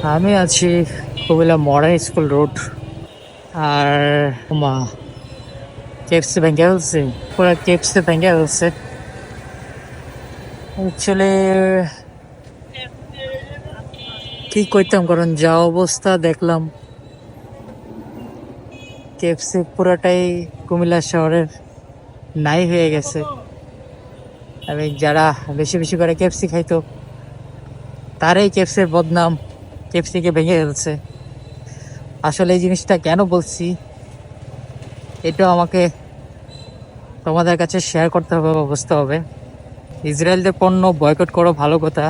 আমি আছি Comilla modern school road. আর মা কেএফসি ভেঙে ফেলছে, পুরো কেএফসি ভেঙে ফেলছে। অ্যাকচুয়ালি কি করতাম, কারণ যা অবস্থা দেখলাম, কেএফসি পুরোটাই কুমিল্লা শহরের নাই হয়ে গেছে। আমি যারা বেশি বেশি করে কেএফসি খাইতো তারাই কেএফসির বদনাম, কেএফসিকে ভেঙে ফেলছে। আসলে এই জিনিসটা কেন বলছি, এটা আমাকে তোমাদের কাছে শেয়ার করতে হবে বা বুঝতে হবে। ইসরায়েলদের পণ্য বয়কট করো, ভালো কথা,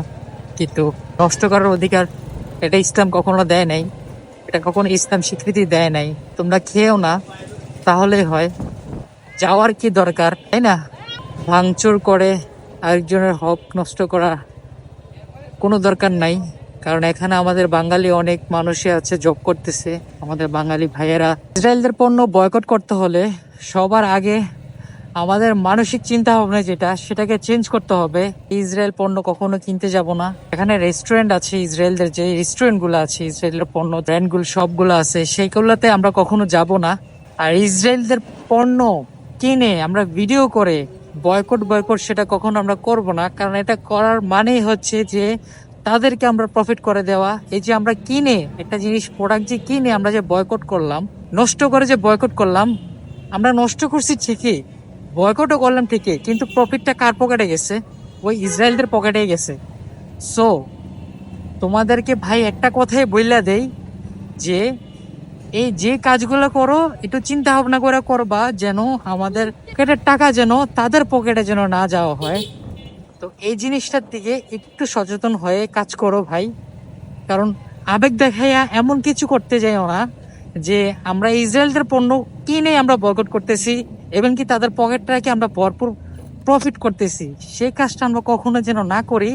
কিন্তু নষ্ট করার অধিকার এটা ইসলাম কখনো দেয় নাই, এটা কখনো ইসলাম স্বীকৃতি দেয় নাই। তোমরা খেয়েও না, তাহলেই হয়। যাওয়ার কি দরকার, তাই না? ভাঙচুর করে আরেকজনের হক নষ্ট করা কোনো দরকার নাই। কারণ এখানে আমাদের বাঙালি অনেক মানুষই আছে, জব করতেছে, আমাদের বাঙালি ভাইয়েরা। ইসরায়েলদের পণ্য বয়কট করতে হলে সবার আগে আমাদের মানসিক চিন্তা ভাবনা যেটা, সেটাকে চেঞ্জ করতে হবে। ইসরায়েল পণ্য কখনো কিনতে যাব না। এখানে রেস্টুরেন্ট আছে, ইসরায়েলদের যে রেস্টুরেন্ট গুলো আছে, ইসরায়েলের পণ্য ব্র্যান্ড গুলো সবগুলো আছে, সেইগুলোতে আমরা কখনো যাব না। আর ইসরায়েলদের পণ্য কিনে আমরা ভিডিও করে বয়কট বয়কট সেটা কখনো আমরা করব না। কারণ এটা করার মানেই হচ্ছে যে তাদেরকে আমরা প্রফিট করে দেওয়া। এই যে আমরা কিনে একটা জিনিস, প্রোডাক্ট যে কিনে আমরা যে বয়কট করলাম, নষ্ট করে যে বয়কট করলাম, আমরা নষ্ট করছি ঠিকই, বয়কটও করলাম ঠিকই, কিন্তু প্রফিটটা কার পকেটে গেছে? ওই ইসরায়েলদের পকেটে গেছে। সো তোমাদেরকে ভাই একটা কথাই বইলা দেই, যে এই যে কাজগুলো করো একটু চিন্তা ভাবনা করে করবা, যেন আমাদের পকেটের টাকা যেন তাদের পকেটে যেন না যাওয়া হয়। তো এই জিনিসটার দিকে একটু সচেতন হয়ে কাজ করো ভাই। কারণ আবেগ দেখাইয়া এমন কিছু করতে যাইও না যে আমরা ইসরায়েলদের পণ্য কিনে আমরা বয়কট করতেছি, এবং কি তাদের পকেটটাকে আমরা ভরপুর প্রফিট করতেছি। সেই কাজটা আমরা কখনো যেন না করি,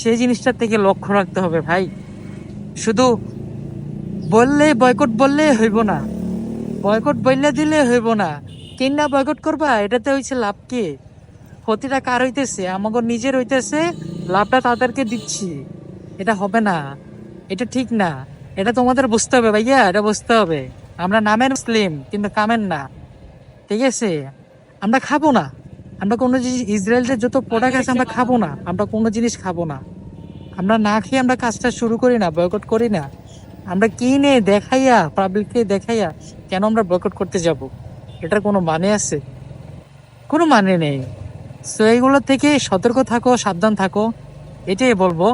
সেই জিনিসটার থেকে লক্ষ্য রাখতে হবে ভাই। শুধু বললে বয়কট বললে হইব না, বয়কট বললে দিলে হইব না। কিনা বয়কট করবা, এটাতে হইছে লাভ কি? ক্ষতিটা কার হইতেছে? আমাকে নিজের হইতেছে, লাভটা তাদেরকে দিচ্ছি। এটা হবে না, এটা ঠিক না। এটা তোমাদের বুঝতে হবে ভাইয়া, এটা বুঝতে হবে। আমরা নামের মুসলিম কিন্তু কামের না, ঠিক আছে? আমরা খাবো না, আমরা কোনো জিনিস, ইসরায়েলের যত প্রোডাক্ট আছে আমরা খাবো না, আমরা কোনো জিনিস খাবো না। আমরা না খেয়ে আমরা কাজটা শুরু করি না, বয়কট করি না। আমরা কিনে দেখাইয়া, পাবলিককে দেখাইয়া কেন আমরা বয়কট করতে যাব? এটার কোনো মানে আছে? কোনো মানে নেই। তো এইগুলো থেকে সতর্ক থাকো, সাবধান থাকো, এটাই বলবো।